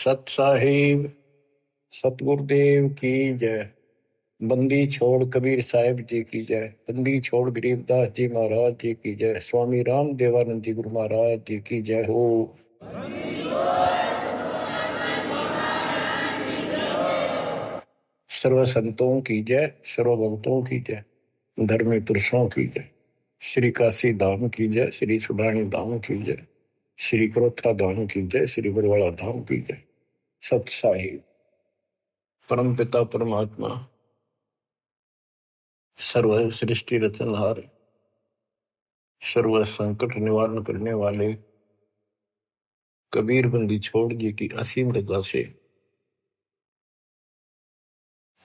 सत साहिब सतगुरुदेव की जय। बंदी छोड़ कबीर साहिब जी की जय। बंदी छोड़ गरीबदास जी महाराज जी की जय। स्वामी राम देवानंद जी गुरु महाराज जी की जय हो। सर्व संतों की जय, सर्व भक्तों की जय, धर्मी पुरुषों की जय। श्री काशी धाम की जय, श्री सुडानी धाम की जय, श्री क्रोथा धाम की जय, श्री बरवाड़ा धाम की जय। सत साहिब परम पिता परमात्मा सर्व सृष्टि रचनहार, सर्व संकट निवारण करने वाले कबीर बंदी छोड़ जी की असीम रजा से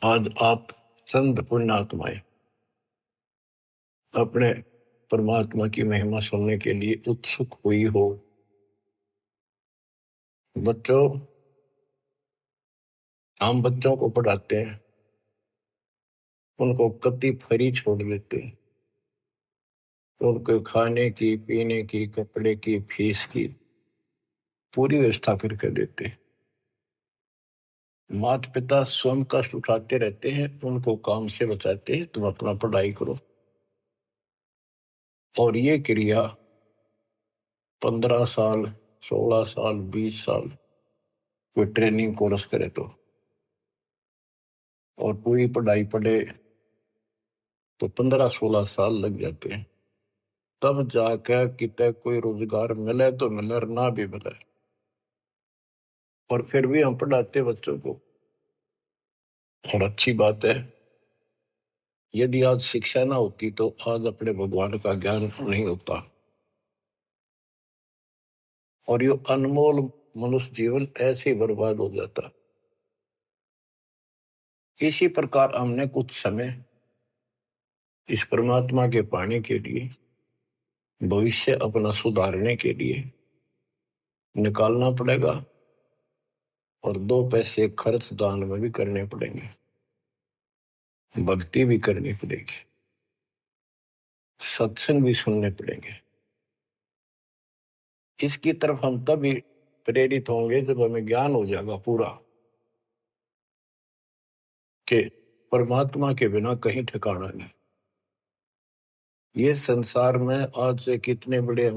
आज आप चंद पुण्यात्माएं अपने परमात्मा की महिमा सुनने के लिए उत्सुक हुई हो। बच्चों, हम बच्चों को पढ़ाते हैं, उनको कति फ्री छोड़ देते हैं, उनको खाने की, पीने की, कपड़े की, फीस की पूरी व्यवस्था करके देते हैं। माता पिता स्वयं कष्ट उठाते रहते हैं, उनको काम से बचाते हैं, तुम अपना पढ़ाई करो। और ये क्रिया 15 साल, 16 साल, 20 साल कोई ट्रेनिंग कोर्स करे तो, और पूरी पढ़ाई पढ़े तो 15-16 साल लग जाते हैं। तब जाकर कितने कोई रोजगार मिले तो मिले, और ना भी मिले। और फिर भी हम पढ़ाते बच्चों को। और अच्छी बात है, यदि आज शिक्षा ना होती तो आज अपने भगवान का ज्ञान नहीं होता, और ये अनमोल मनुष्य जीवन ऐसे ही बर्बाद हो जाता। इसी प्रकार हमने कुछ समय इस परमात्मा के पाने के लिए, भविष्य अपना सुधारने के लिए निकालना पड़ेगा, और 2 पैसे खर्च दान में भी करने पड़ेंगे, भक्ति भी करनी पड़ेगी, सत्संग भी सुनने पड़ेंगे। इसकी तरफ हम तभी प्रेरित होंगे जब हमें ज्ञान हो जाएगा पूरा कि परमात्मा के बिना कहीं ठिकाना नहीं। ये संसार में आज से कितने बड़े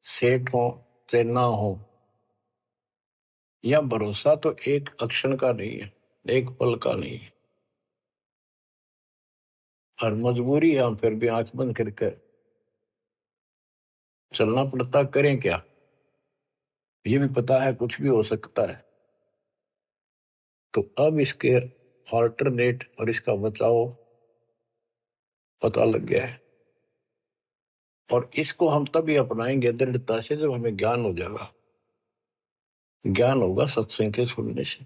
सेठ हो चाहे ना हो, या भरोसा तो एक अक्षण का नहीं है, एक पल का नहीं है। और मजबूरी है, हम फिर भी आंख बंद करके चलना पड़ता। करें क्या? ये भी पता है कुछ भी हो सकता है। तो अब इसके ऑल्टरनेट और इसका बचाव पता लग गया है, और इसको हम तभी अपनाएंगे दृढ़ता से जब हमें ज्ञान हो जाएगा। ज्ञान होगा सत्संग के सुनने से।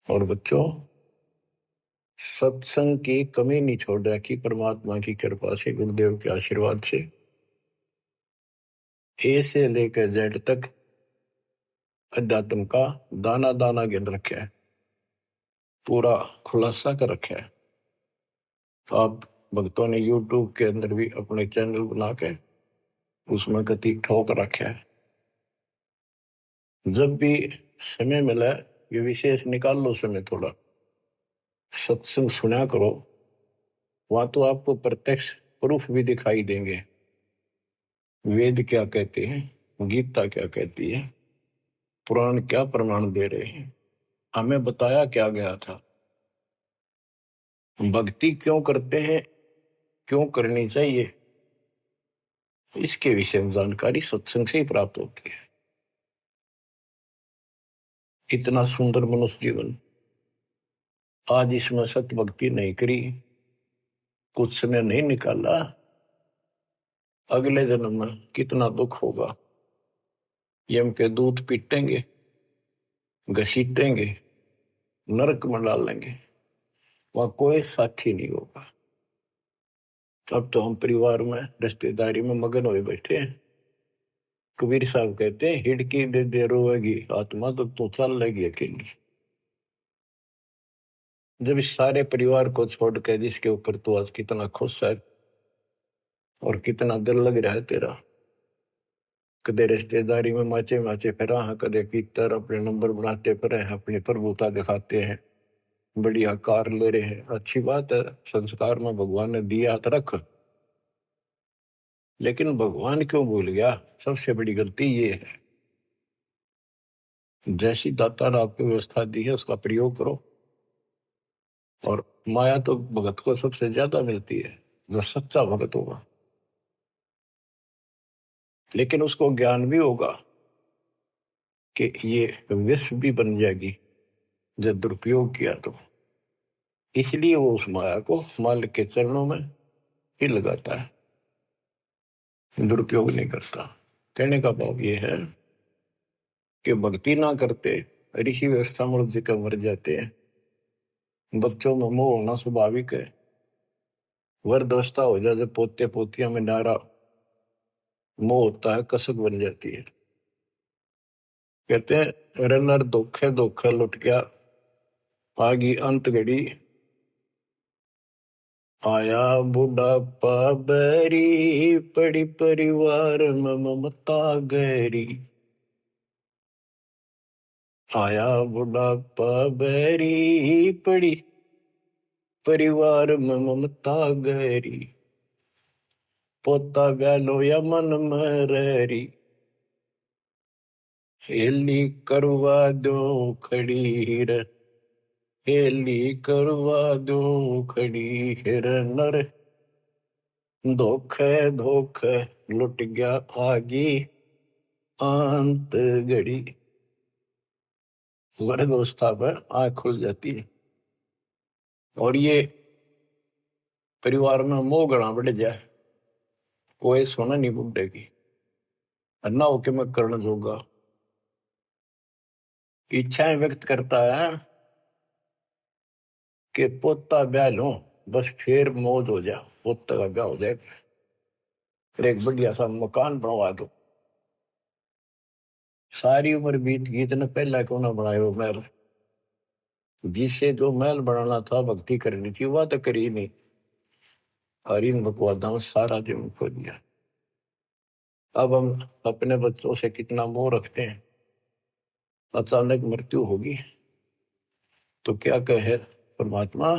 और बच्चों, सत्संग की कमी नहीं छोड़ रखी परमात्मा की कृपा से, गुरुदेव के आशीर्वाद से। ए से लेकर जेड तक अध्यात्म का दाना दाना गिन रखा है, पूरा खुलासा कर रखा है। आप भक्तों ने यूट्यूब के अंदर भी अपने चैनल बना के उसमें कति ठोक रखा है। जब भी समय मिला, ये विशेष निकाल लो समय थोड़ा, सत्संग सुना करो। वहां तो आपको प्रत्यक्ष प्रूफ भी दिखाई देंगे। वेद क्या कहते हैं, गीता क्या कहती है, पुराण क्या प्रमाण दे रहे हैं, हमें बताया क्या गया था, भक्ति क्यों करते हैं, क्यों करनी चाहिए, इसके विषय में जानकारी सत्संग से ही प्राप्त होती है। इतना सुंदर मनुष्य जीवन, आज इसमें सत्य भक्ति नहीं करी, कुछ समय नहीं निकाला, अगले जन्म में कितना दुख होगा। यम के दूध पीटेंगे, घसीटेंगे, नरक में डालेंगे, वहां कोई साथी नहीं होगा। अब तो हम परिवार में, रिश्तेदारी में मगन हुए बैठे हैं। कबीर साहब कहते हैं, हिड़की दे दे रोएगी आत्मा तो तू चल लेगी अकेली। जब इस सारे परिवार को छोड़ के जिसके ऊपर तू आज कितना खुश है और कितना दिल लग रहा है तेरा, कदे रिश्तेदारी में माचे माचे फिरा है, कदे भीतर अपने नंबर बनाते फिरे हैं, अपनी प्रभुता दिखाते हैं, बढ़िया कार ले रहे हैं। अच्छी बात है, संस्कार में भगवान ने दिया तो रख, लेकिन भगवान क्यों भूल गया? सबसे बड़ी गलती ये है, जैसी दाता ने आपको व्यवस्था दी है उसका प्रयोग करो। और माया तो भगत को सबसे ज्यादा मिलती है, जो सच्चा भगत होगा। लेकिन उसको ज्ञान भी होगा कि ये विष भी बन जाएगी जब दुरुपयोग किया तो। इसलिए वो उस माया को मालिक के चरणों में ही लगाता है, दुरुपयोग नहीं करता। कहने का भाव ये है कि भक्ति ना करते ऋषि व्यवस्था मनुष्य का मर जाते हैं। बच्चों में मोह होना स्वाभाविक है। वृद्धावस्था हो जाए, जब पोते पोतियां में नारा मोह होता है, कसक बन जाती है। कहते हैं रनर धोखे धोखे लुट गया, आगी अंत घड़ी, आया बुढ़ापा बैरी, पड़ी परिवार में ममता गहरी। आया बुढ़ापा बैरी, पड़ी परिवार में ममता गहरी, पोता ब्यालो या मन में रहरी, हेली करवा दो खड़ी रे, हेली करवा दो खड़ी हिर नर, धोखे धोखे लुट गया आगी अंत घड़ी। वृद्धावस्था में आंख खुल जाती है और ये परिवार में मोह गणा बढ़ जाए, कोई सुना नहीं बुढ़े की, अन्ना होके मैं करना जोगा। इच्छाएं व्यक्त करता है कि पोता ब्याह लो, बस फिर मौज हो जाए, पोता का ब्याह हो जाए, फिर एक बढ़िया सा मकान बनवा दो। सारी उम्र बीत गई, इतने पहला क्यों ना बनाए वो महल? जिससे जो महल बनाना था, भक्ति करनी थी, वह तो करी नहीं। और इन बकवादा में सारा जीवन खो दिया। अब हम अपने बच्चों से कितना मोह रखते हैं। अचानक मृत्यु होगी तो क्या कहे परमात्मा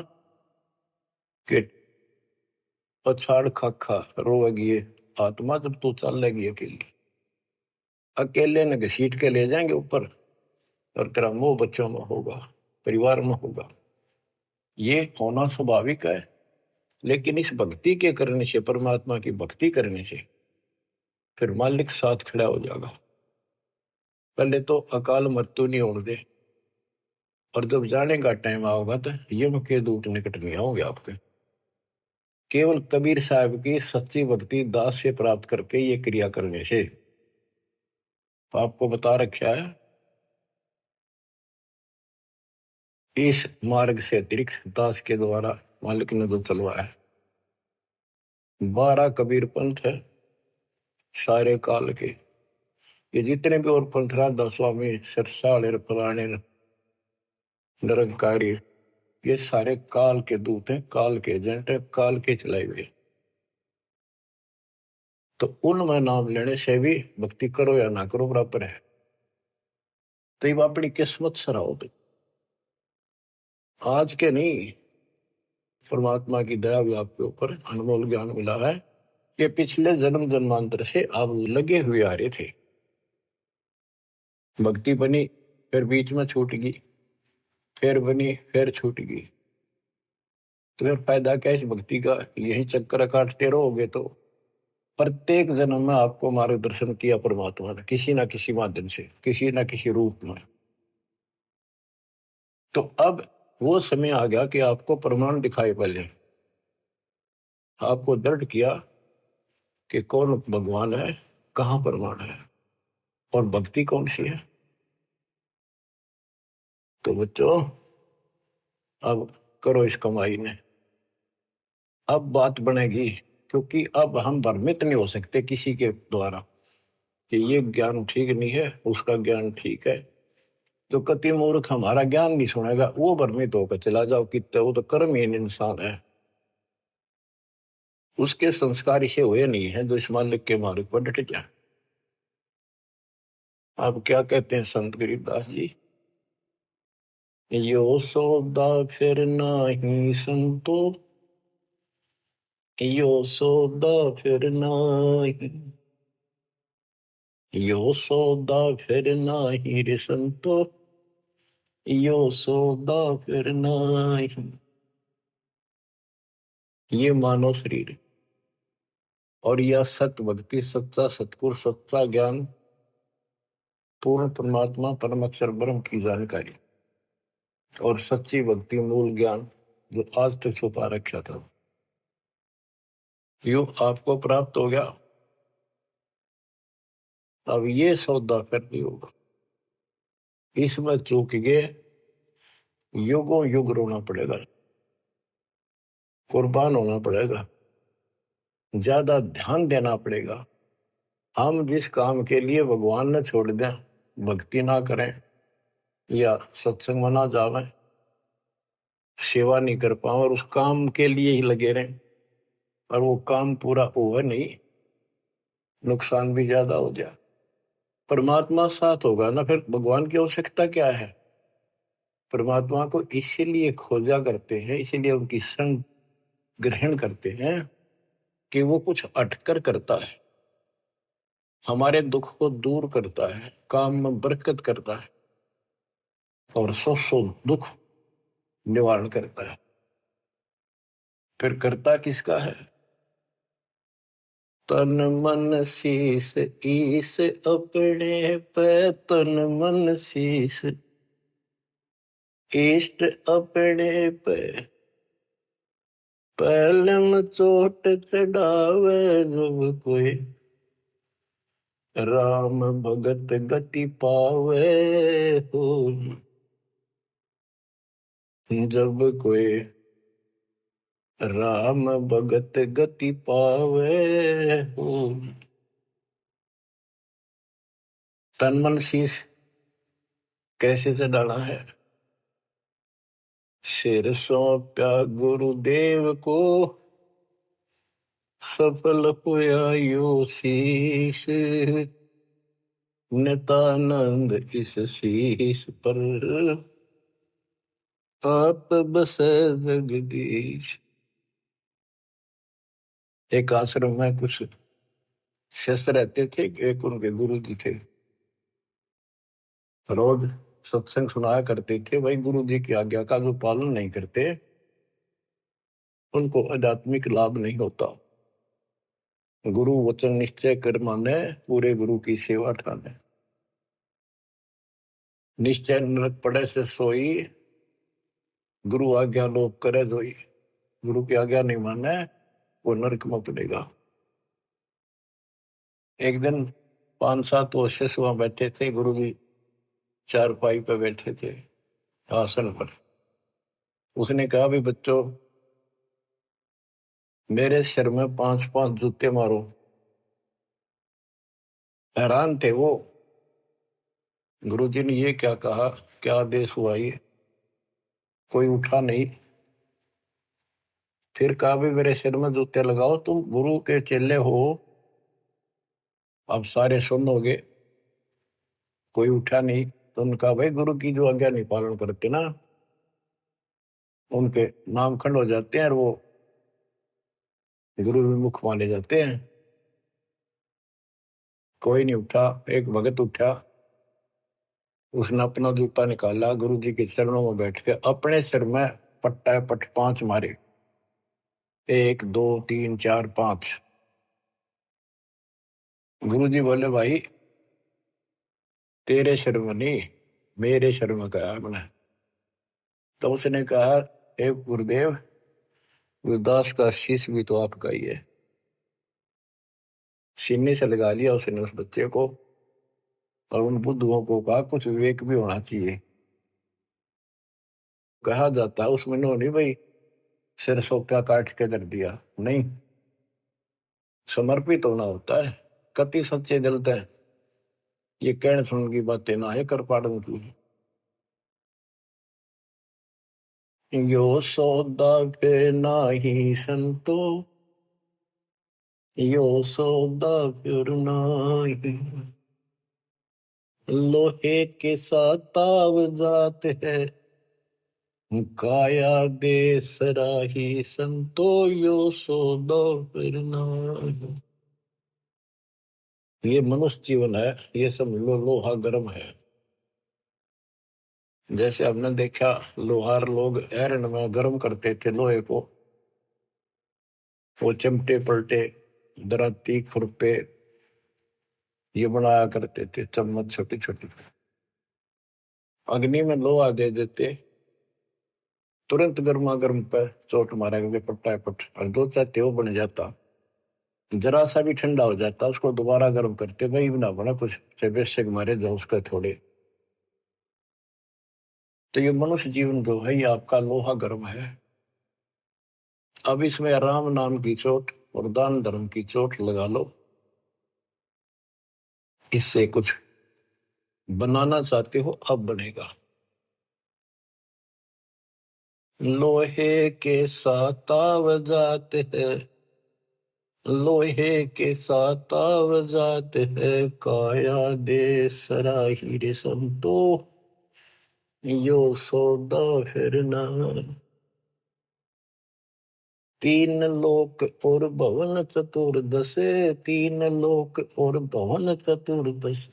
कि पछाड़ खाखा रोएगी ये आत्मा, जब तू चल लेगी अकेली। अकेले ने घसीट के ले जाएंगे ऊपर, और तेरा मोह बच्चों में होगा, परिवार में होगा। ये होना स्वाभाविक है। लेकिन इस भक्ति के करने से, परमात्मा की भक्ति करने से, फिर मालिक साथ खड़ा हो जाएगा। पहले तो अकाल मृत्यु नहीं होने दे, और जब जाने का टाइम आओगा तो यम के दूत निकट नहीं आओगे आपके। केवल कबीर साहब की सच्ची भक्ति दास से प्राप्त करके ये क्रिया करने से, तो आपको बता रखा है इस मार्ग से अतिरिक्त दास के द्वारा मालिक ने जो चलवाया है। 12 कबीर पंथ है सारे काल के। ये जितने भी और पंथ राधा स्वामी, सरसाल, फलाने, निरंकारी, ये सारे काल के दूत हैं, काल के एजेंट है, काल के चलाए हुए। तो उनमें नाम लेने से भी भक्ति करो या ना करो बराबर है। तो ये अपनी किस्मत सराहो। तो आज के नहीं, परमात्मा की दया भी आपके ऊपर अनमोल ज्ञान मिला है। ये पिछले जन्म जन्मांतर से आप लगे हुए आ रहे थे। भक्ति बनी, फिर बीच में छूट गई, फिर बनी, फिर छूट गई। तो फिर फायदा क्या इस भक्ति का? यही चक्कर काटते रहोगे तो प्रत्येक जन्म में आपको मार्गदर्शन किया परमात्मा ने, किसी ना किसी माध्यम से, किसी ना किसी रूप में। तो अब वो समय आ गया कि आपको प्रमाण दिखाई पहले, आपको दृढ़ किया कि कौन भगवान है, कहां प्रमाण है, और भक्ति कौन सी है। तो बच्चों, अब करो इस कमाई ने। अब बात बनेगी, क्योंकि अब हम भ्रमित नहीं हो सकते किसी के द्वारा कि ये ज्ञान ठीक नहीं है, उसका ज्ञान ठीक है। जो कति मूर्ख हमारा ज्ञान नहीं सुनेगा, वो भ्रमित होकर चला जाओ कितने, वो तो कर्महीन इंसान है। उसके संस्कार इसे हुए नहीं है जो इस मालिक के मार्ग पर डट जाए। अब क्या कहते हैं संत गरीबदास जी, यो सौदा फिर नाही संतो, यो सौदा फिर नाही, यो सौदा फिर नाही रे संतो, यो सौदा फिर नाही। ये मानव शरीर और यह सत्य भक्ति, सच्चा सतगुरु, सच्चा ज्ञान, पूर्ण परमात्मा परम अक्षर ब्रह्म की जानकारी और सच्ची भक्ति मूल ज्ञान जो आज तक छुपा रखा था, यो आपको प्राप्त हो गया। अब ये सौदा करनी होगा, इसमें चूक गए युगों युग रोना पड़ेगा, कुर्बान होना पड़ेगा, ज्यादा ध्यान देना पड़ेगा। हम जिस काम के लिए भगवान ने छोड़ दें, भक्ति ना करें या सत्संग में ना जावे, सेवा नहीं कर पाओ और उस काम के लिए ही लगे रहें और वो काम पूरा हुआ नहीं, नुकसान भी ज्यादा हो जाए, परमात्मा साथ होगा ना, फिर भगवान की आवश्यकता क्या है। परमात्मा को इसीलिए खोजा करते हैं, इसीलिए उनकी संग ग्रहण करते हैं कि वो कुछ अटकर करता है, हमारे दुख को दूर करता है, काम में बरकत करता है और सौ दुख निवारण करता है। फिर करता किसका है? तन मन शीस ईस अपने पे, तन मन शीस इष्ट अपने पे, पहलम चोट चढ़ावे जब कोई, राम भगत गति पावे हो, जब कोई राम भगत गति पावे हो। तन मन शीश कैसे से डाला है? सिर सौंप्या गुरुदेव को, सफल हुआ यो शीश, नितानंद इस शीश पर आप बसे जगदीश। एक आश्रम में कुछ शिष्य रहते थे, एक उनके गुरु जी थे, रोज सत्संग सुनाया करते थे। भाई गुरु जी की आज्ञा का जो पालन नहीं करते उनको आध्यात्मिक लाभ नहीं होता। गुरु वचन निश्चय कर माने, पूरे गुरु की सेवा ठाने, निश्चय नरक पड़े से सोई, गुरु आज्ञा लोग करे जोई। गुरु की आज्ञा नहीं माने वो नरक में पड़ेगा। एक दिन 5-7 वर्ष वहां बैठे थे, गुरु जी चारपाई पे बैठे थे आसन पर। उसने कहा भी बच्चों, मेरे सिर में 5-5 जूते मारो। हैरान थे वो, गुरु जी ने ये क्या कहा, क्या आदेश हुआ ये? कोई उठा नहीं। फिर कहा भी मेरे सिर में जूते लगाओ, तुम गुरु के चेले हो, अब सारे सुनोगे। कोई उठा नहीं। तो उनका भाई गुरु की जो आज्ञा नहीं पालन करते ना, उनके नाम खंड हो जाते हैं और वो गुरु विमुख माने जाते हैं। कोई नहीं उठा। एक भगत उठा, उसने अपना जूता निकाला, गुरु जी के चरणों में बैठ के अपने सिर में पट्टा पट 5 मारे। 1 2 3 4 5। गुरु जी बोले भाई तेरे सिर में नहीं, मेरे सिर में कहा मैंने। तो उसने कहा हे गुरुदेव, गुरुदास का शीश भी तो आपका ही है। सीने से लगा लिया उसने उस बच्चे को और उन बुद्धुओं को कहा कुछ विवेक भी होना चाहिए। कहा जाता है उसमें नहीं भाई सिर सोप्या काट के कर दिया, नहीं, समर्पित होना होता है। कति सच्चे दिल थे, ये कहने सुन की बातें ना है कर पाड़न की। यो सौदा पे नाही संतो, यो सौदा फिर नाही, लोहे के साथ ताव जात है, काया दे सराही संतो यो सौदो फिर नाहि। ये मनुष्य जीवन है, ये सब लोहा गर्म है। जैसे हमने देखा लोहार लोग आयरन में गर्म करते थे लोहे को, वो चिमटे पलटे दराती खुरपे ये बनाया करते थे, चम्मच छोटी छोटी अग्नि में लोहा दे देते, तुरंत गर्मा गर्म पे चोट मारेंगे पट्टा पट, और दो चाहते वो बन जाता, जरा सा भी ठंडा हो जाता उसको दोबारा गर्म करते, वही बना बना कुछ बेशक मारे जो उसके थोड़े। तो ये मनुष्य जीवन जो है ये आपका लोहा गर्म है। अब इसमें राम नाम की चोट और दान धर्म की चोट लगा लो, इससे कुछ बनाना चाहते हो अब बनेगा। लोहे के साथ ताव जाते हैं, लोहे के साथ ताव जाते हैं, काया दे सराही रे संतो यो सौदा फिर ना। तीन लोक और भवन चतुर्दश, तीन लोक और भवन चतुर्दश,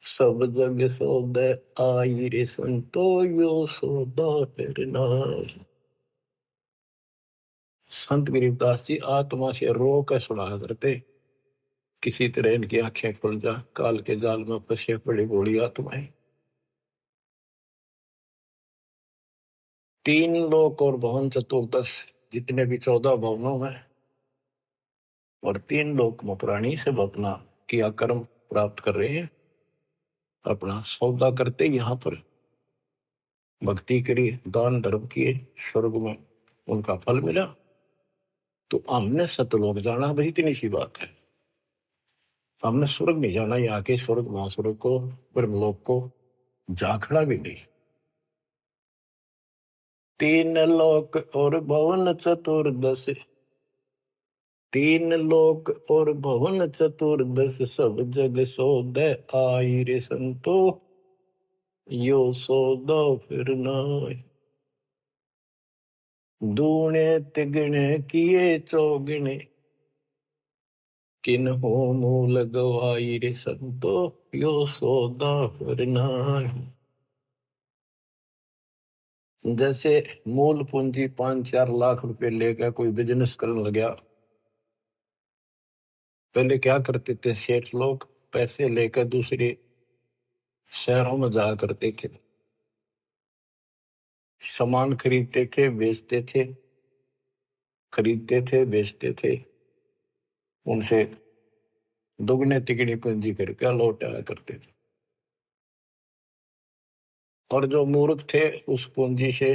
सब जग सौदे आई रे संतो यो सौदा फिर नाहि। संत गरीबदास जी आत्मा से रो कर सुना करते, किसी तरह इनकी आंखें खुल जा, काल के जाल में फंसे पड़ी बूढ़ी आत्माएं। तीन लोक और भवन चतुर्दश, जितने भी 14 भवनों में और तीन लोक में प्राणी सब अपना किया कर्म प्राप्त कर रहे हैं, अपना सौदा करते यहाँ पर भक्ति करी, दान धर्म किए, स्वर्ग में उनका फल मिला, तो हमने सतलोक जाना, बस इतनी सी बात है। हमने स्वर्ग नहीं जाना, यहाँ के स्वर्ग महास्वर्ग को ब्रह्मलोक को झांकना भी नहीं। तीन लोक और भवन चतुर्दश, तीन लोक और भवन चतुर्दश, सब जग सौदे आई रे संतो यो सौदा फिर नाहि। दूने तिगने किए चौगने, किन हो मूल गवाई रे संतो यो सौदा फिर नाहि। जैसे मूल पूंजी 5-4 लाख रुपए लेकर कोई बिजनेस करने लगा, पहले क्या करते थे सेठ लोग, पैसे लेकर दूसरे शहरों में जाया करते थे, सामान खरीदते थे बेचते थे, खरीदते थे बेचते थे, उनसे दुगने तिगनी पूंजी करके लौट आया करते थे। और जो मूर्ख थे उस पूंजी से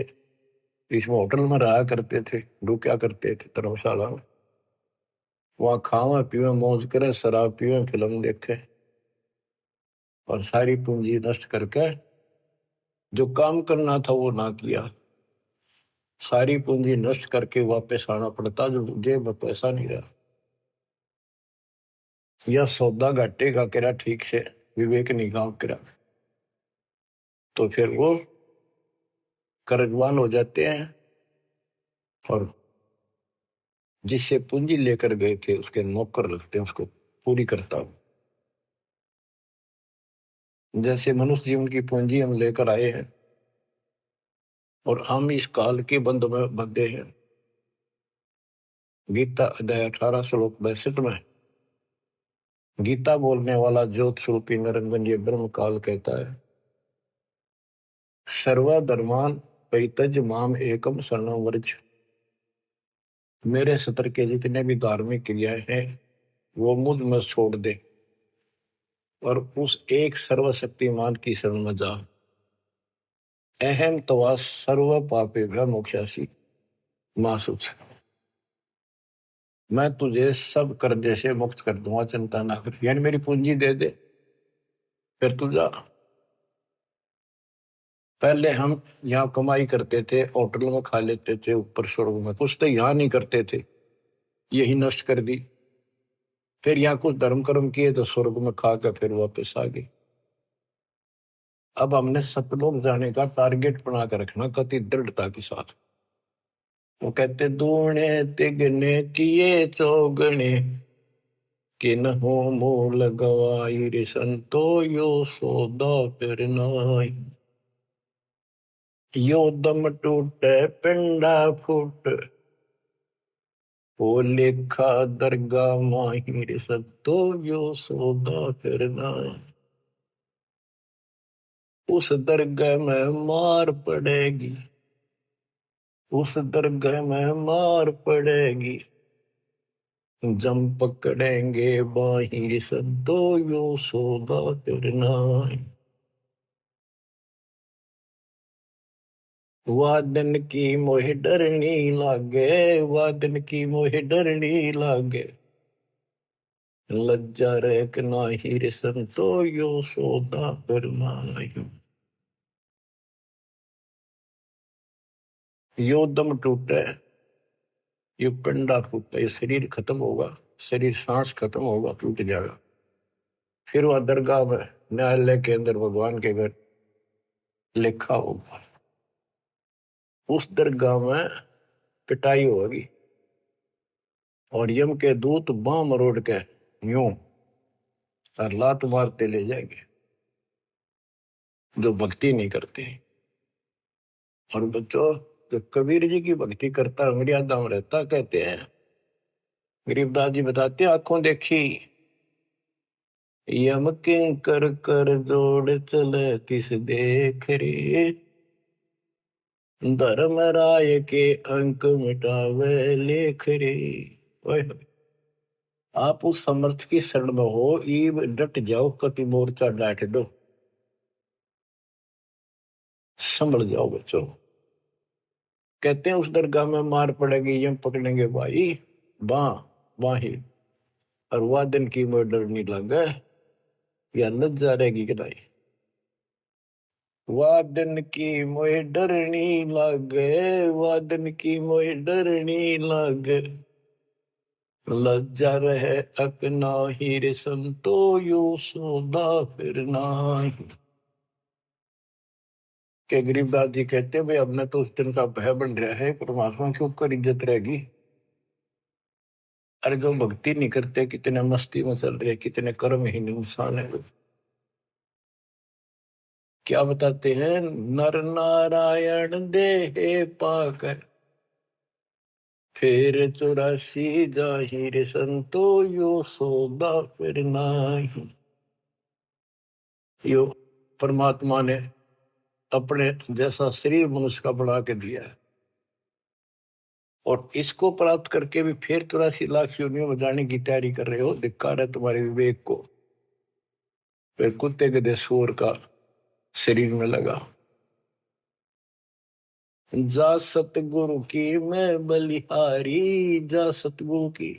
इसमें होटल में रहा करते थे, रुका करते थे धर्मशाला में, वहां खावा पीवे मौज करे, शराब पीवे, फिल्म देखे, और सारी पूंजी नष्ट करके जो काम करना था वो ना किया, सारी पूंजी नष्ट करके वापस आना पड़ता, जो जेब में पैसा नहीं रहा। यह सौदा घाटे का करा ठीक से, विवेक नहीं काम करा, तो फिर वो कर्जवान हो जाते हैं, और जिससे पूंजी लेकर गए थे उसके नौकर रखते हैं, उसको पूरी करता हूं। जैसे मनुष्य जीवन की पूंजी हम लेकर आए हैं, और हम इस काल के बंध में बंधे हैं। गीता अध्याय 18 श्लोक 62 में गीता बोलने वाला ज्योत स्वरूपी निरंजन ये ब्रह्म काल कहता है, सर्वधर्मान परित्यज माम एकम शरणं व्रज। मेरे सतर के जितने भी धार्मिक क्रियाएं हैं वो मुझ में छोड़ दे, और उस एक सर्वशक्तिमान की शरण में जा। अहम तवा सर्व पापे भय मोक्षासी मासुच, मैं तुझे सब कर्जे से मुक्त कर दूंगा, चिंता ना कर, यानी मेरी पूंजी दे दे फिर तू जा। पहले हम यहाँ कमाई करते थे, होटल में खा लेते थे, ऊपर स्वर्ग में कुछ तो यहाँ नहीं करते थे, यही नष्ट कर दी। फिर यहाँ कुछ धर्म कर्म किए तो स्वर्ग में खा के फिर वापस आ गई। अब हमने सतलोक जाने का टारगेट बना कर रखना कति दृढ़ता के साथ। वो कहते दूने तिगने किए चौगने किन हो मूल गवाई रे संतो यो सौदा फिर नाई। यो दम टूटे पिंडा फूट वो लेखा दरगाह माहिर सत्तो यो सौदा फिर नाई। उस दरगाह में मार पड़ेगी, उस दरगाह में मार पड़ेगी, जम पकड़ेंगे बाहिर सद्दो यो सौदा करना। वादन की मोह डरनी लागे, वादन की मोह डरनी लागे, लज्जा रेक नाहिर संतो यो सौदा करना। यो दम टूटे, ये पिंडा फूटा, ये शरीर खत्म होगा, शरीर सांस खत्म होगा, टूट जाएगा। फिर वह दरगाह में न्यायालय के अंदर भगवान के घर लिखा होगा। उस दरगाह में पिटाई होगी और यम के दूत बां मरोड़ के यूं और लात मारते ले जाएंगे जो भक्ति नहीं करते। और बच्चों, जो कबीर जी की भक्ति करता है मर्यादा में रहता, कहते हैं गरीबदास जी बताते हैं, आंखों देखी यम किंकर कर जोड़ चले तिस देख रे, धर्म राय के अंक मिटावे लेख रे। आप उस समर्थ की शरण में हो, ईब डट जाओ, कति मोर्चा डांट दो, संभल जाओ बच्चों। कहते हैं उस दरगाह में मार पड़ेगी, यम पकड़ेंगे भाई बां बाही, और वादन की मोह डरनी लगे, या लज्जा रहेगी कि नहीं। वादन की मोह डरनी लगे, वादन की मोह डरनी लगे, लज्जा रहे अकना हीरे संतो यो सौदा फिर नाही। के गरीबदास जी कहते भाई अब तो उस दिन का भय बन रहा है, परमात्मा के ऊपर इज्जत रहेगी। अरे जो भक्ति नहीं करते कितने मस्ती में चल रहे, कितने कर्महीन इंसान है। क्या बताते हैं, नर नारायण देह पाकर फिर 84 जाहिर संतो यो सौदा फिर नाही। यो परमात्मा ने अपने जैसा शरीर मनुष्य का बना के दिया है, और इसको प्राप्त करके भी फिर 84 लाख योनियों में जाने की तैयारी कर रहे हो। धिक्कार है तुम्हारे विवेक को। फिर कुत्ते गधे सूअर का शरीर में लगा। जा सतगुरु की मैं बलिहारी, जा सतगुरु की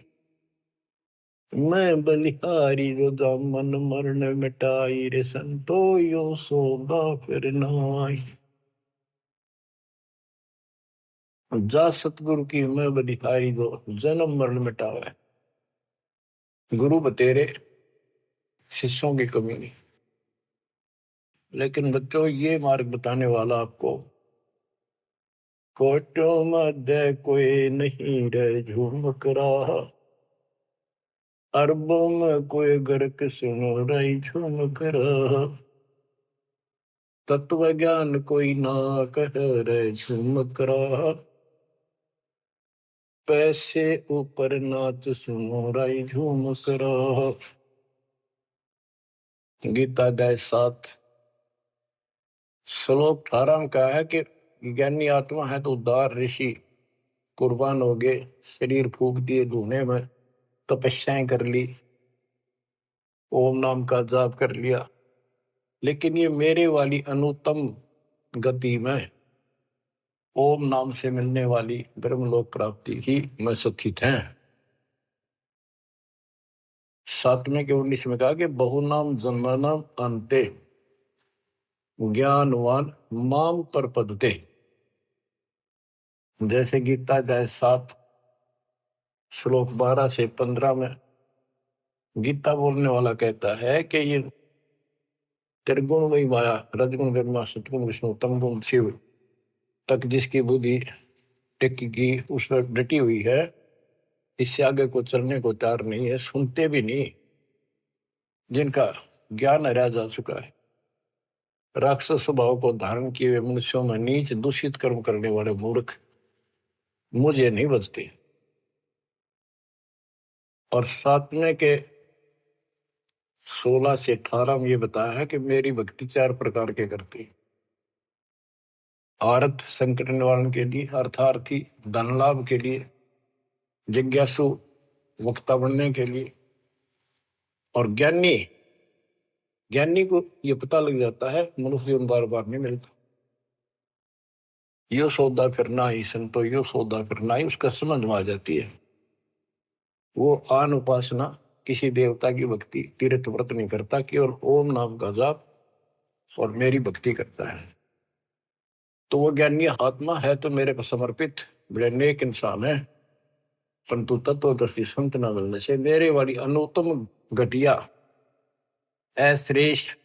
मैं बलिहारी, जो दामन मरण मिटाई रे संतो यो सौदा फिर नाई। जा सतगुरु की मैं बलिहारी, जो जन्म मरण मिटावे। गुरु बतेरे, शिष्यों की कमी नहीं। लेकिन बच्चों, ये मार्ग बताने वाला आपको, कोटों मध्य कोई नहीं रे झुमक रहा, अरबों में कोई गर्क सुनो रही झुमक रहा, तत्व ज्ञान कोई ना कह रे झुमक रहा, पैसे ऊपर नाच सुनो रही झुमक रहा। गीता अध्याय 7 श्लोक 18 में कहा है कि ज्ञानी आत्मा है तो उदार ऋषि कुर्बान हो गए, शरीर फूक दिए धुएं में, तपस्याएं कर ली, ओम नाम का जाप कर लिया, लेकिन ये मेरे वाली अनुत्तम गति में ओम नाम से मिलने वाली ब्रह्मलोक प्राप्ति ही में सुखित हैं। 7वें के 19 में कहा कि बहुनाम जन्मनाम अंते ज्ञानवान माम पर पदते। जैसे गीता अध्याय 7 श्लोक 12 से 15 में गीता बोलने वाला कहता है कि ये त्रिगुण वही माया, रजगुण ब्रह्मा, सतगुण विष्णु, तमगुण शिव तक जिसकी बुद्धि टिकी की उस पर डटी हुई है, इससे आगे को चलने को तैयार नहीं है, सुनते भी नहीं। जिनका ज्ञान हरा जा चुका है, राक्षस स्वभाव को धारण किए हुए मनुष्यों में नीच दूषित कर्म करने वाले मूर्ख मुझे नहीं बचते। और सातवें के 16 से 18 में ये बताया है कि मेरी भक्ति 4 प्रकार के करती। अर्थ संकट निवारण के लिए, अर्थार्थी धन लाभ के लिए, जिज्ञासु वक्ता बनने के लिए, और ज्ञानी ज्ञानी को ये पता लग जाता है मनुष्य जीवन बार बार नहीं मिलता। यो सौदा करना ही संतो, यो सौदा करना ही, उसका समझ में आ जाती है। वो आन उपासना, किसी देवता की भक्ति, तीर्थ व्रत नहीं करता, केवल ओम नाम का जाप और मेरी भक्ति करता है। तो वो ज्ञानी आत्मा है तो मेरे को समर्पित बड़े नेक इंसान है, परंतु तत्वदर्शी संत न मिलने से मेरे वाली अनुत्तम घटिया अश्रेष्ठ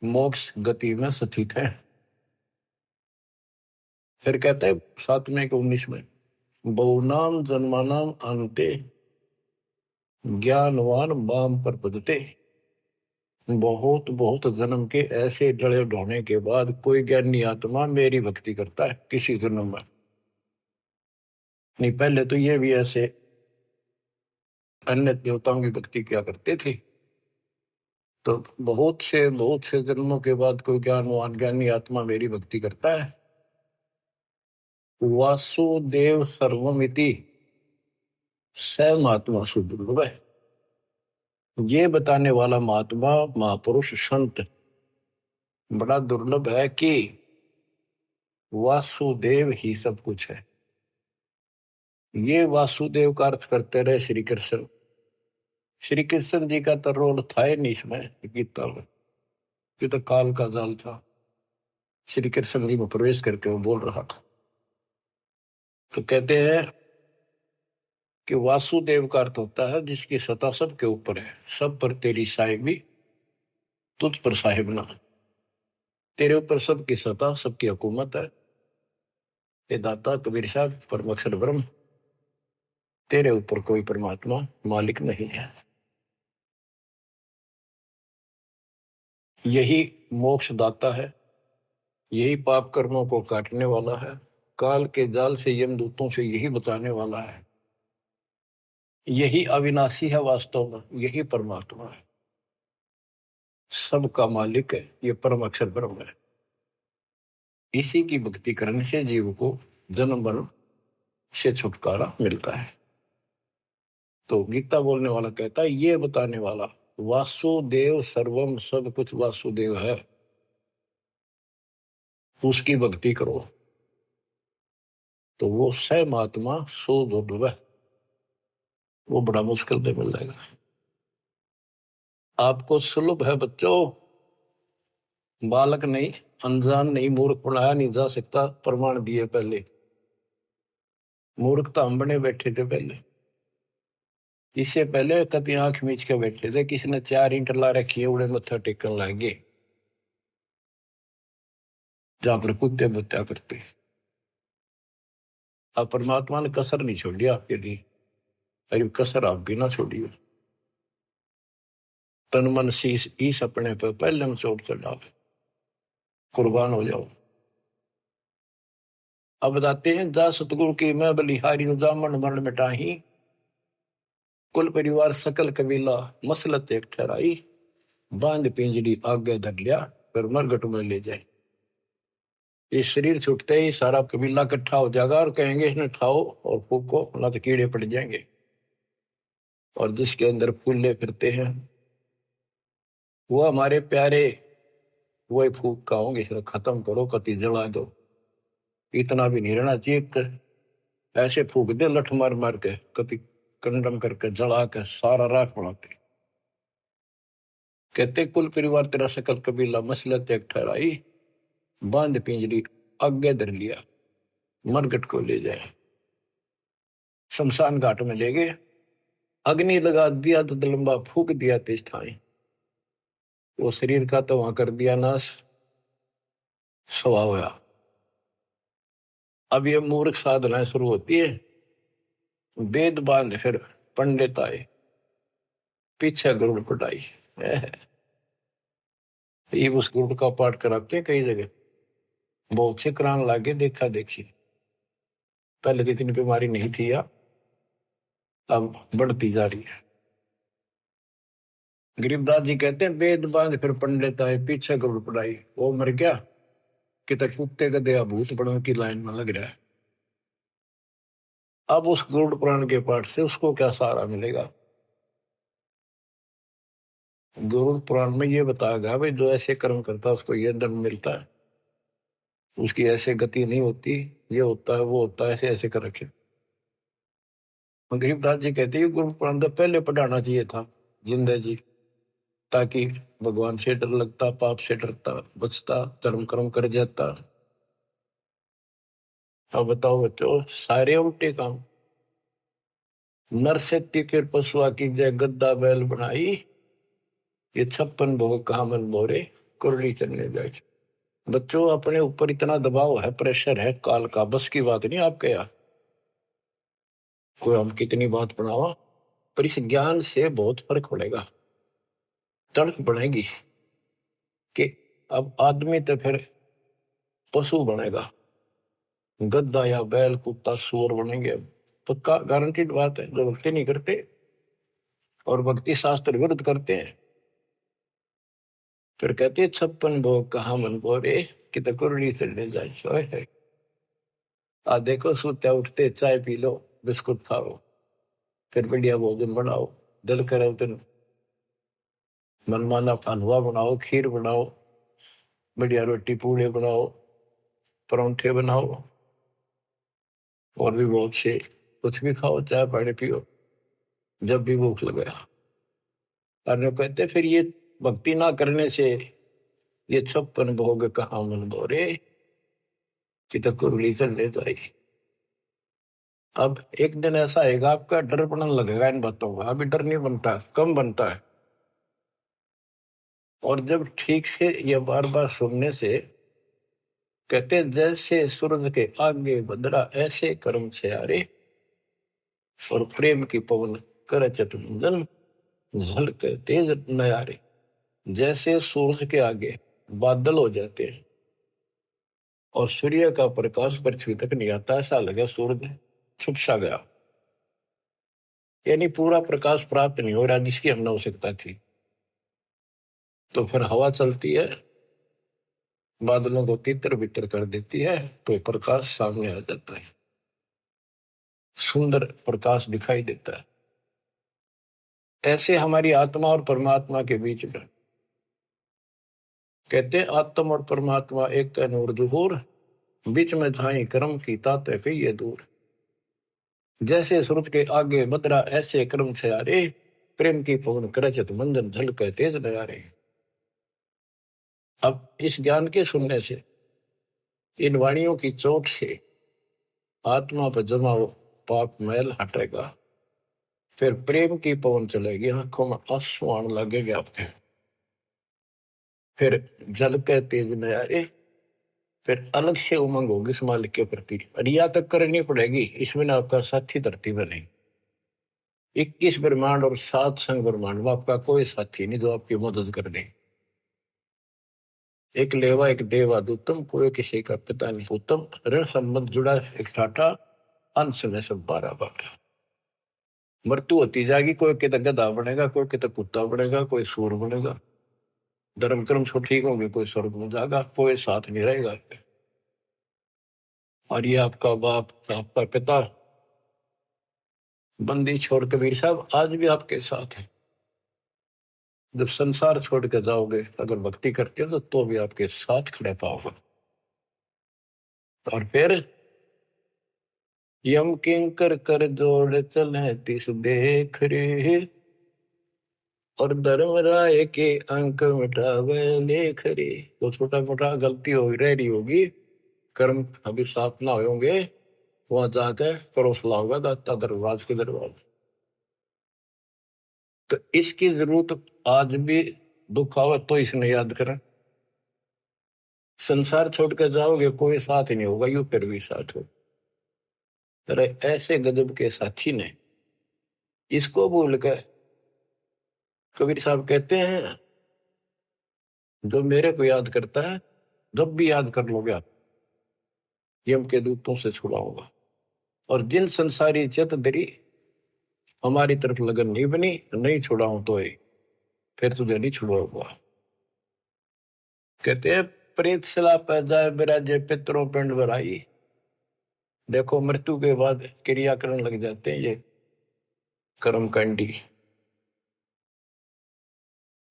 मोक्ष गति में स्थित है। फिर कहते हैं 7वें के 19 में, बहुनाम जन्मानाम अंते ज्ञानवान माम पर पदते। बहुत बहुत जन्म के ऐसे डले ढोने के बाद कोई ज्ञानी आत्मा मेरी भक्ति करता है किसी जन्म में। नहीं, पहले तो ये भी ऐसे अन्य देवताओं की भक्ति किया करते थे। तो बहुत से जन्मों के बाद कोई ज्ञानवान ज्ञानी आत्मा मेरी भक्ति करता है। वासुदेव सर्वमिति स महात्मा सुदुर्लभ है। ये बताने वाला महात्मा महापुरुष संत बड़ा दुर्लभ है कि वासुदेव ही सब कुछ है। ये वासुदेव का अर्थ करते रहे श्री कृष्ण। श्री कृष्ण जी का तो रोल था ही नहीं इसमें गीता में, ये तो काल का जाल था। श्री कृष्ण जी में प्रवेश करके वो बोल रहा था। तो कहते हैं कि वासुदेव का अर्थ होता है जिसकी सत्ता सबके ऊपर है, सब पर तेरी साहिबी, तुझ पर साहिब ना। तेरे ऊपर सबकी सत्ता, सबकी हुकूमत है। ये दाता कबीर साहब परम अक्षर ब्रह्म, तेरे ऊपर कोई परमात्मा मालिक नहीं है। यही मोक्ष दाता है, यही पाप कर्मों को काटने वाला है, काल के जाल से यमदूतों से यही बचाने वाला है। यही अविनाशी है, वास्तव में यही परमात्मा है, सबका मालिक है, ये परम अक्षर ब्रह्म है। इसी की भक्ति करने से जीव को जन्म मरण से छुटकारा मिलता है। तो गीता बोलने वाला कहता है, ये बताने वाला वासुदेव सर्वम, सब कुछ वासुदेव है, उसकी भक्ति करो तो वो स महात्मा सो दुर्लभ, वो बड़ा मुश्किल से मिल जाएगा। आपको सुलभ है बच्चों, बालक नहीं, अनजान नहीं, मूर्ख पढ़ाया नहीं जा सकता, प्रमाण दिए पहले। मूर्ख तो हम बने बैठे थे पहले, इससे पहले कभी आंख मीच के बैठे थे, किसी ने 4 ईंट ला रखी है, उड़े मत्था टेकन लागे जहां पर कुत्ते बत्या करते। अब परमात्मा ने कसर नहीं छोड़ी आपके लिए, अरे कसर आप भी ना छोड़िए। तन मन शीश ईस अपने पे पहले में चोट चढ़ाओ, कुर्बान हो जाओ। अब बताते हैं, जा सतगुरु की मैं बलिहारी जामन मरण मिटाही, कुल परिवार सकल कबीला मसलत एक ठहराई, बांध पिंजरी आगे धर लिया, फिर मरगट में ले जाए। ये शरीर छूटते ही सारा कबीला इकट्ठा हो जाएगा और कहेंगे इन्हें ठाओ और फूको, ना तो कीड़े पड़ जाएंगे। और जिसके अंदर फूले फिरते हैं वो हमारे प्यारे, वही फूक का होंगे, इसे खत्म करो, कति जला दो। इतना भी नहीं रहना चाहिए, ऐसे फूक दे लठ मार मार के, कति कंडम करके जला के सारा राख बनाते। कहते कुल परिवार तेरा सकल कबीला मसलत एक ठहराई, बांध पिंजरी आगे धर लिया, मरगट को ले जाए, शमशान घाट में ले गए। अग्नि लगा दिया तो लंबा फूक दिया तेज ठाई, वो शरीर का तो वहां कर दिया नाश, सवा होया। अब ये मूर्ख साधना शुरू होती है, वेद बांध फिर पंडित आए, पीछे गरुड़ पटाई। ये उस गरुड़ का पाठ कराते हैं कई जगह, बहुत से करान लागे देखा देखी। पहले तो इतनी बीमारी नहीं थी या अब बढ़ती जा रही है। गरीबदास जी कहते हैं वेद बांध फिर पंडित आए, पीछे गरुड़ पटाई। वो मर गया कि तक कुत्ते का दया भूत बनने की लाइन में लग रहा है। अब उस गरुड़ पुराण के पाठ से उसको क्या सहारा मिलेगा? गरुड़ पुराण में ये बताया गया भाई जो ऐसे कर्म करता है उसको ये दंड मिलता है, उसकी ऐसे गति नहीं होती, ये होता है वो होता है, ऐसे ऐसे कर रखे। गरीबदास जी कहते हैं गुरु पुराण तो पहले पढ़ाना चाहिए था जिंदा जी, ताकि भगवान से डर लगता, पाप से डरता, बचता, धर्म कर्म कर जाता। अब बताओ बच्चों, सारे उल्टे काम। नर शक्ति के पशुआ की जय गद्दा बैल बनाई, ये 56 भोग कहा मन बोरे, कुरली चलने जाए। बच्चों अपने ऊपर इतना दबाव है, प्रेशर है काल का, बस की बात नहीं आपके यहाँ। कोई हम कितनी बात बनावा, पर इस ज्ञान से बहुत फर्क पड़ेगा, तड़क बढ़ेगी कि अब आदमी तो फिर पशु बनेगा, गद्दा या बैल कुत्ता सूअर बनेंगे। पक्का गारंटीड बात है। जो भक्ति नहीं करते और भक्ति शास्त्र विरुद्ध करते हैं, फिर कहते हैं 56 भोग कहा मन बोरे, कि तकुरड़ी चढ़ने जाए। आ देखो सोते उठते चाय पी लो, बिस्कुट खाओ, फिर बढ़िया भोजन बनाओ, दिल करे तो मनमाना हलवा बनाओ, खीर बनाओ, बढ़िया रोटी पूड़े बनाओ, परोंठे बनाओ, और भी बहुत से कुछ भी खाओ, चाय पानी पियो जब भी भूख लगे। और कहते फिर ये भक्ति ना करने से ये 56 भोग कहाँ मन बोरे, कि तो कुरली चढ़ने जाए। अब एक दिन ऐसा आएगा आपका डर पड़ने लगेगा इन बातों का, अभी डर नहीं बनता, कम बनता है। और जब ठीक से ये बार बार सुनने से, कहते हैं जैसे सूरज के आगे बदरा ऐसे कर्म से आरे, और प्रेम की पवन कर चतुंजन झलके तेज नयारे। जैसे सूरज के आगे बादल हो जाते हैं और सूर्य का प्रकाश पृथ्वी तक नहीं आता, ऐसा लगे सूरज छुप सा गया, यानी पूरा प्रकाश प्राप्त नहीं हो रहा जिसकी हमने आवश्यकता थी। तो फिर हवा चलती है, बादलों को तितर बितर कर देती है, तो प्रकाश सामने आ जाता है, सुंदर प्रकाश दिखाई देता है। ऐसे हमारी आत्मा और परमात्मा के बीच में, कहते आत्मा और परमात्मा एक का नूर दुहूर, बीच में धाई कर्म की ताते कई ये दूर। जैसे सूरज के आगे बदरा ऐसे कर्म से आ रे, प्रेम की पवन करचत मंजन झलके तेज नयारे। अब इस ज्ञान के सुनने से, इन वाणियों की चोट से आत्मा पर जमा हो पाप मैल हटेगा, फिर प्रेम की पवन चलेगी, आंखों में आंसू आने लगेगा आपके, फिर जल के तेज नयारे, फिर अलग से उमंग होगी इस मालिक के प्रति। रिया तक करनी पड़ेगी, इसमें ना आपका साथी धरती में नहीं। 21 ब्रह्मांड और 7 संग ब्रह्मांड में आपका कोई साथी नहीं जो आपकी मदद कर दे। एक लेवा एक देवा दूतम, कोई किसी का पिता नहीं उत्तम, ऋण संबंध जुड़ा एक ठाठा, अंश में सब 12 बाटा। मृत्यु होती जाएगी, कोई कितना गधा बनेगा, कोई कितना कुत्ता बनेगा, कोई सूर बनेगा, धर्म कर्म सब ठीक होंगे, कोई स्वर्ग में जाएगा, कोई साथ नहीं रहेगा। और ये आपका बाप, आपका पिता, बंदी छोड़ कबीर साहब आज भी आपके साथ है। जब संसार छोड़ के जाओगे, अगर भक्ति करते हो तो भी आपके साथ खड़े पाओगे। और फिर यम किंकर कर जोड़ चले तिस देख रे, और धर्म राय के अंक मिटावे लेख रे। तो छोटा मोटा गलती हो रह रही होगी, कर्म अभी साफ ना होंगे, वहां जाके करो सलाह होगा दाता दरबार के दरबार। तो इसकी जरूरत आज भी दुख आवे तो इसने याद करें। संसार छोड़ कर जाओगे कोई साथ ही नहीं होगा, यू फिर भी साथ हो। तेरे ऐसे गजब के साथी ने इसको भूल कर, कबीर साहब कहते हैं जो मेरे को याद करता है जब भी याद कर लोगे आप, यम के दूतों से छुड़ाऊंगा। और जिन संसारी चित दरी हमारी तरफ लगन नहीं बनी, नहीं छुड़ाऊं तो फिर तुझे नहीं छुड़ाऊंगा। कहते हैं प्रेत सला पैदा बिराजे पितरों पिंड भराई। देखो मृत्यु के बाद क्रिया करने लग जाते हैं ये कर्मकांडी।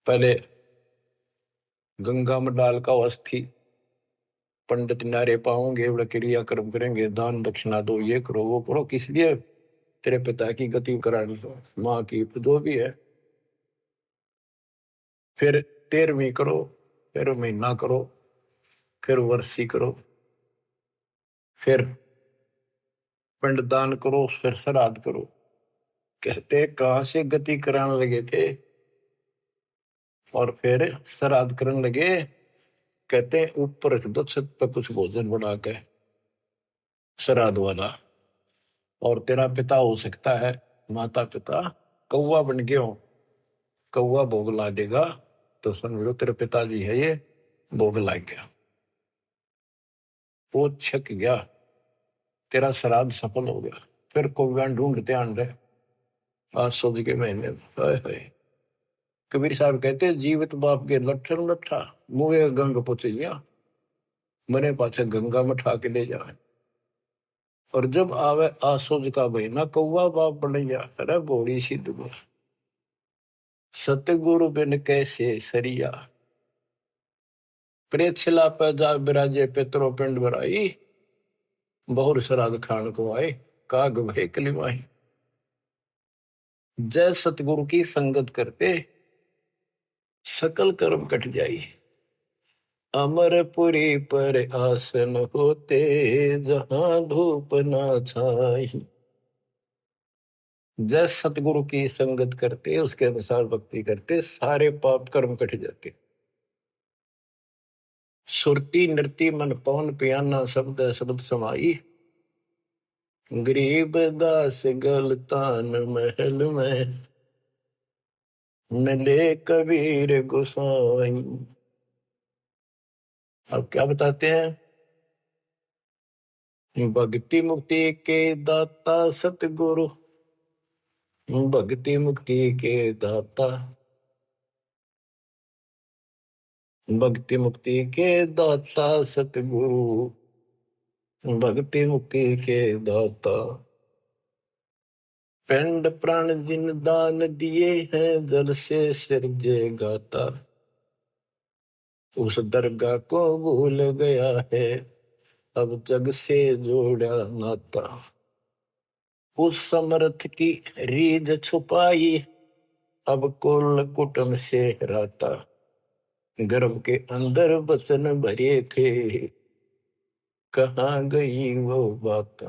पहले गंगा में डाल का अस्थि पंडित नारे पाओगे, बड़ा क्रिया कर्म करेंगे, दान दक्षिणा दो, ये करो वो करो, किस लिए? तेरे पिता की गति करानी हो, माँ की जो भी है। फिर 13वीं करो, फिर महीना करो, फिर वर्षी करो, फिर पिंडदान करो, फिर श्राद्ध करो। कहते कहां से गति कराने लगे थे और फिर श्राद्ध करने लगे। कहते ऊपर रख दो छत पर कुछ भोजन बना के श्राद्ध वाला, और तेरा पिता हो सकता है माता पिता कौवा बन गए हो, कौवा भोग ला देगा तो समझ लो तेरे पिताजी है ये, भोग ला गया, वो छक गया, तेरा श्राद्ध सफल हो गया। फिर कौवा ढूंढते आन रहे आज सोच के महीने में। हाय हाय। कबीर साहब कहते जीवित बाप के लट्ठन लट्ठा मुँह गंग पुचैया, मरे पाछे गंगा में ठा के ले जाए। और जब आवे आसोज का महीना कौवा बाप बनैया। अरे बोली सिद्ध गो सतगुरु बिन कैसे सरिया, प्रेत शिला पैदा बिराजे पितरों पिंड भराई, बहुर श्राद्ध खान को आए काग भय कलिमाई। जय सतगुरु की संगत करते सकल कर्म कट जाई, अमरपुरी पर आसन होते जहां धूप ना छाई। जय सतगुरु की संगत करते उसके अनुसार भक्ति करते सारे पाप कर्म कट जाते। सुरती नृति मन पवन पियाना शब्द शब्द समाई, गरीब दास गलतान महल में मिले कबीर गोसाई। अब क्या बताते हैं? भक्ति मुक्ति के दाता सतगुरु, भक्ति मुक्ति के दाता, भक्ति मुक्ति के दाता सतगुरु, भक्ति मुक्ति के दाता। पिंड प्राण जिन दान दिए हैं जल से सिरजे गाता, उस दरगाह को भूल गया है अब जग से जोड़ा नाता। उस समर्थ की रीझ छुपाई अब कुल कुटुंब से राता, गर्भ के अंदर बचन भरे थे कहाँ गई वो बात।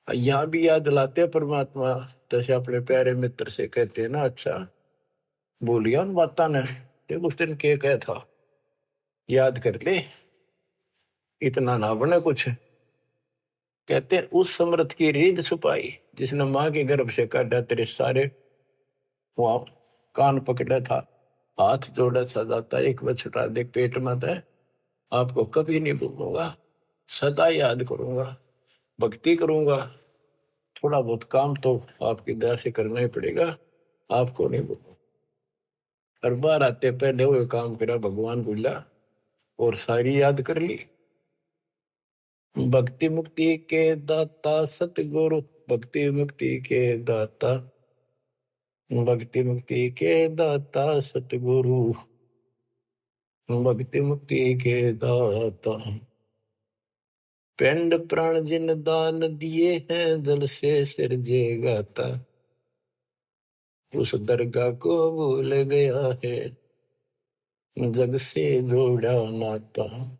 यहाँ भी याद दिलाते परमात्मा, जैसे अपने प्यारे मित्र से कहते हैं ना, अच्छा बोलिया उन बात ने, देख उस दिन क्या कहा था, याद कर ले, इतना ना बने कुछ। कहते हैं उस समर्थ की रीढ़ छुपाई जिसने माँ के गर्भ से काटा, तेरे सारे वहां कान पकड़ा था, हाथ जोड़ा सा जाता, एक बार छुटा दे पेट में था, आपको कभी नहीं भूलूंगा, सदा याद करूंगा, भक्ति करूंगा, थोड़ा बहुत काम तो आपकी दया से करना ही पड़ेगा, आपको नहीं भूलूंगा। हर बार आते पहले वो काम करा भगवान बोला और सारी याद कर ली। भक्ति मुक्ति के दाता सतगुरु, भक्ति मुक्ति के दाता, भक्ति मुक्ति के दाता सतगुरु, भक्ति मुक्ति के दाता। पिंड प्राण जिन दान दिए हैं जल से सिरजे गाता, उस दरगाह को भूल गया है जग से जोड़ा नाता।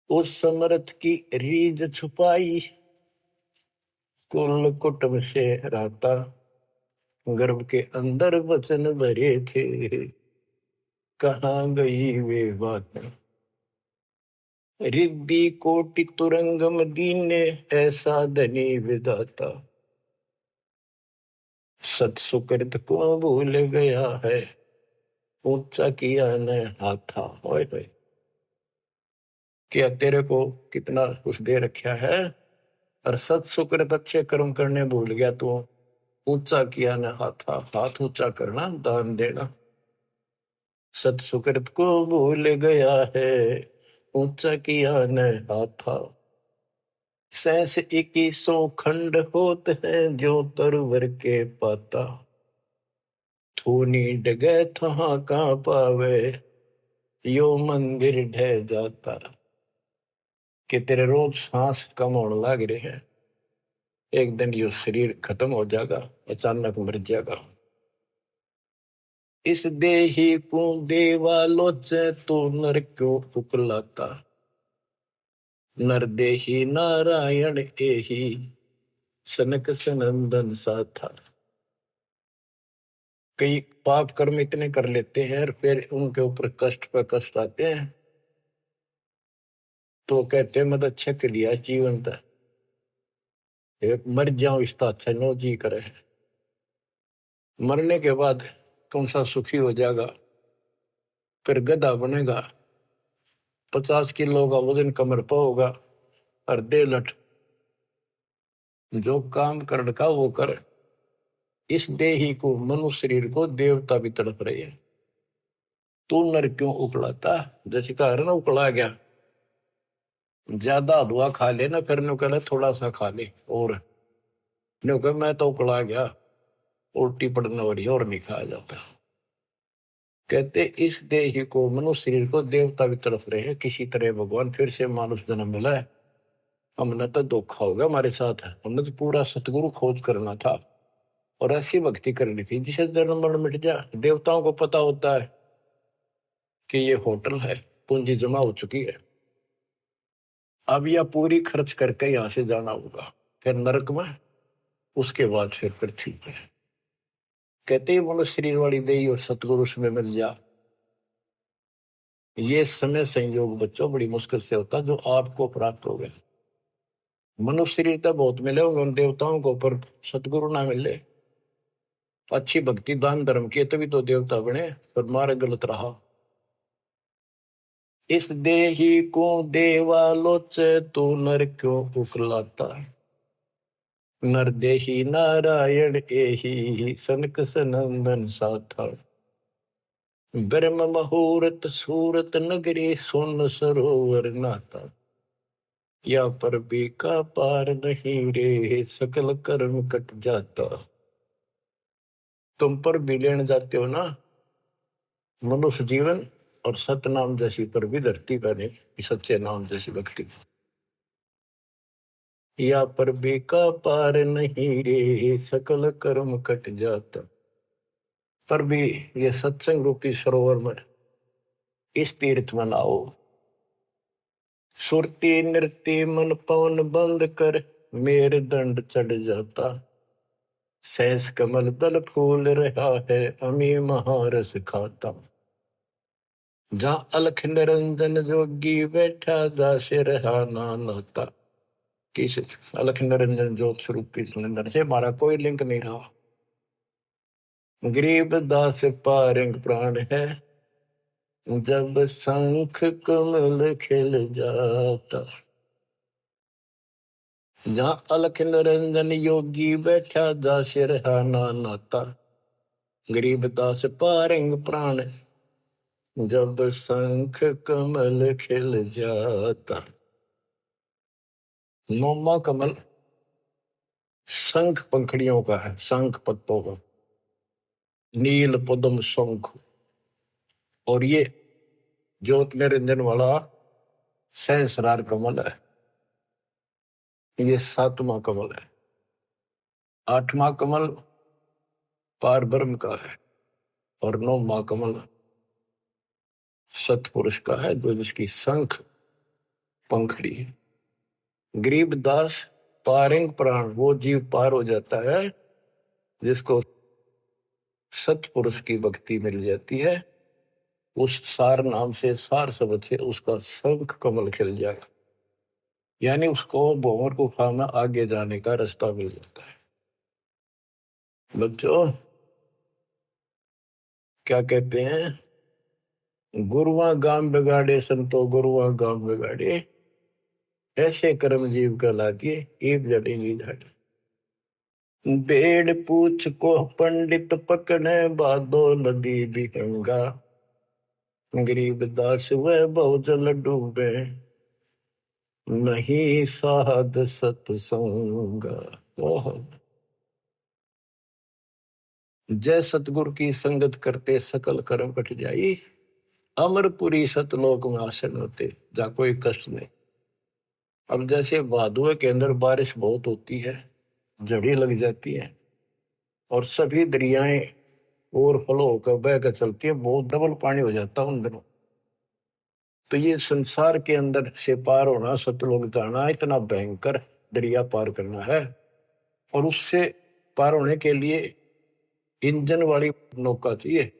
उस समर्थ की रीझ छुपाई कुल कुटुंब से रहता, गर्भ के अंदर वचन भरे थे, कहाँ गई वे बातें। रिद्धि कोटि तुरंगम दीने, ऐसा धनी विधाता, सत सुकृत को भूल गया है, ऊंचा किया न हाथा। ओए होए, क्या तेरे को कितना कुछ दे रखा है, और सत सुकृत अच्छे कर्म करने भूल गया तू। ऊंचा किया न हाथा, हाथ ऊंचा करना, दान देना। सत सुकृत को भूल गया है, ऊंचा किया न हाथा। सहस 2100 खंड होत है, जो तरवर के पाता। थूनी डगे थहा का पावे, यो मंदिर ढह जाता। कि तेरे रोज सांस कम होने लग रहे हैं, एक दिन यो शरीर खत्म हो जाएगा, अचानक मर जाएगा। इस देही को देवालोचे, तो नर क्यों उकलाता। नर देही नारायण एही, सनक सनंदन सा था। कई पाप कर्म इतने कर लेते हैं और फिर उनके ऊपर कष्ट पर कष्ट आते हैं, तो कहते हैं मत अच्छा कर लिया जीवन था, मर जाओ इसका अच्छा नो जी करे। मरने के बाद कौन सा सुखी हो जाएगा, फिर गधा बनेगा, 50 किलो का वजन कमर पर होगा, और दे लट जो काम कर का वो कर। इस देही को, मनुष्य शरीर को देवता भी तड़प रहे हैं, तू नर क्यों उकलाता। जैसे कहा ना उकला गया, ज्यादा हलवा खा ले ना, फिर नु कहना थोड़ा सा खा ले, और नु कह मैं तो उकला गया, उल्टी पड़ने हो रही और नहीं खाया जाता। कहते इस देह को, मनुष्य शरीर को देवता भी तरफ रहे हैं, किसी तरह भगवान फिर से मानुष जन्म मिला है। हमने तो धोखा होगा हमारे साथ, हमने तो पूरा सतगुरु खोज करना था और ऐसी भक्ति करनी थी जिसे जन्म मरण मिट जाए। देवताओं को पता होता है कि ये होटल है, पूंजी जमा हो चुकी है, अब यह पूरी खर्च करके यहां से जाना होगा, फिर नरक में, उसके बाद फिर पृथ्वी पे। कहते ही मनुष्य शरीर वाली देही और सतगुरु में मिल जा। ये समय संयोग बच्चों बड़ी मुश्किल से होता जो आपको प्राप्त हो गया। मनुष्य शरीर तो बहुत मिले होंगे उन देवताओं को, पर सतगुरु ना मिले, अच्छी भक्ति दान धर्म किए तभी तो देवता बने, पर मार्ग गलत रहा। इस देही को देवालोचे, तो नर क्यों उकलाता। नर देही नारायण एही, सनक सनंदन साथा। ब्रह्म मुहूर्त सूरत नगरी, सुन सरोवर नाता। या पर भी का पार नहीं रे, सकल कर्म कट जाता। तुम पर भी लेने जाते हो ना मनुष्य जीवन, और सतनाम जैसी पर भी धरती बने, सच्चे नाम जैसी भक्ति। या पर भी का पार नहीं रे, सकल कर्म कट जाता। पर भी ये सत्संग रूपी सरोवर में, इस तीर्थ में नाओ। सुरती नृत्य मन पवन बंद कर, मेरे दंड चढ़ जाता। सहस कमल दल फूल रहा है, अमी महारस खाता। जहाँ अलख निरंजन जोगी बैठा, दास रहा नाता। किस अलख निरंजन ज्योत स्वरूप निरंजन से हमारा कोई लिंक नहीं रहा। गरीब दास पारंग प्राण है, जब शंख कमल खिल जाता। जहाँ अलख निरंजन योगी बैठा, दास रहा नाता। गरीब दास पारंग प्राण, जब शंख कमल खिल जाता। नौमा कमल शंख पंखड़ियों का है, शंख पत्तों का, नील पद्म शंख। और ये ज्योत निरंजन वाला सहस्रार कमल है, ये 7वां कमल है। 8वां कमल पार ब्रह्म का है, और 9वां कमल सतपुरुष का है, जो जिसकी शंख पंखड़ी है। गरीब दास पारंग प्राण वो जीव पार हो जाता है जिसको सतपुरुष की भक्ति मिल जाती है। उस सार नाम से, सार शब्द से उसका शंख कमल खिल जाएगा, यानी उसको भंवर गुफा में आगे जाने का रास्ता मिल जाता है। बच्चों क्या कहते हैं, गुरुआ गाम बिगाड़े संतो गुरुआ गाम बिगाड़े, ऐसे कर्म जीव कहला दिए एक जड़ेगी झाड़ी। बेड़ पूछ को पंडित पकड़े बादो नदी बिहंगा, गरीब दास वह बहुजल डूबे नहीं साध सत्संगा। जय सतगुरु की संगत करते सकल कर्म कट जाई, अमरपुरी सतलोक में आसन होते जा कोई कष्ट नहीं। अब जैसे भादुए के अंदर बारिश बहुत होती है, जड़ी लग जाती है और सभी दरियाएं ओवरफ्लो होकर बह कर चलती है, बहुत डबल पानी हो जाता है उन दिनों। तो ये संसार के अंदर से पार होना, सतलोक जाना, इतना भयंकर दरिया पार करना है। और उससे पार होने के लिए इंजन वाली नौका चाहिए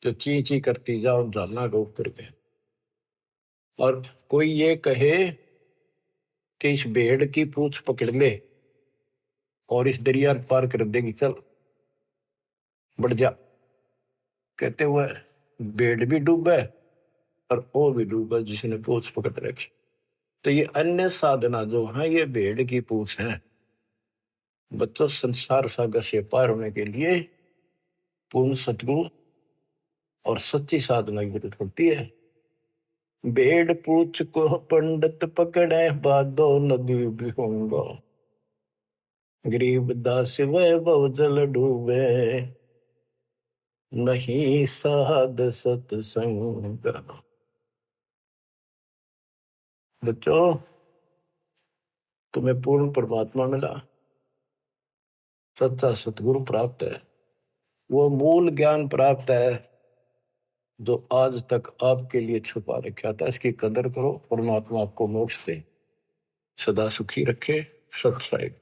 जो ची ची करती जाओ झालना को उतर के। और कोई ये कहे कि इस भेड़ की पूंछ पकड़ ले और इस दरिया पार कर देगी, चल बढ़ जा, कहते हुए भेड़ भी डूबे और वो भी डूबा जिसने पूंछ पकड़ रखी। तो ये अन्य साधना जो है ये भेड़ की पूंछ है। बच्चों संसार सागर से पार होने के लिए पूर्ण सतगुरु और सच्ची साधना की जरूरत होती है। भेड़ पूछ को पंडित पकड़े बादो नदी भी होंगे, गरीब दास वह बहुजल डूबे नहीं साध सत्संग। बच्चों तुम्हें पूर्ण परमात्मा मिला, सच्चा सतगुरु प्राप्त है, वो मूल ज्ञान प्राप्त है जो आज तक आपके लिए छुपा रखा था। इसकी कदर करो, परमात्मा आपको मोक्ष दे, सदा सुखी रखे। सत साहिब।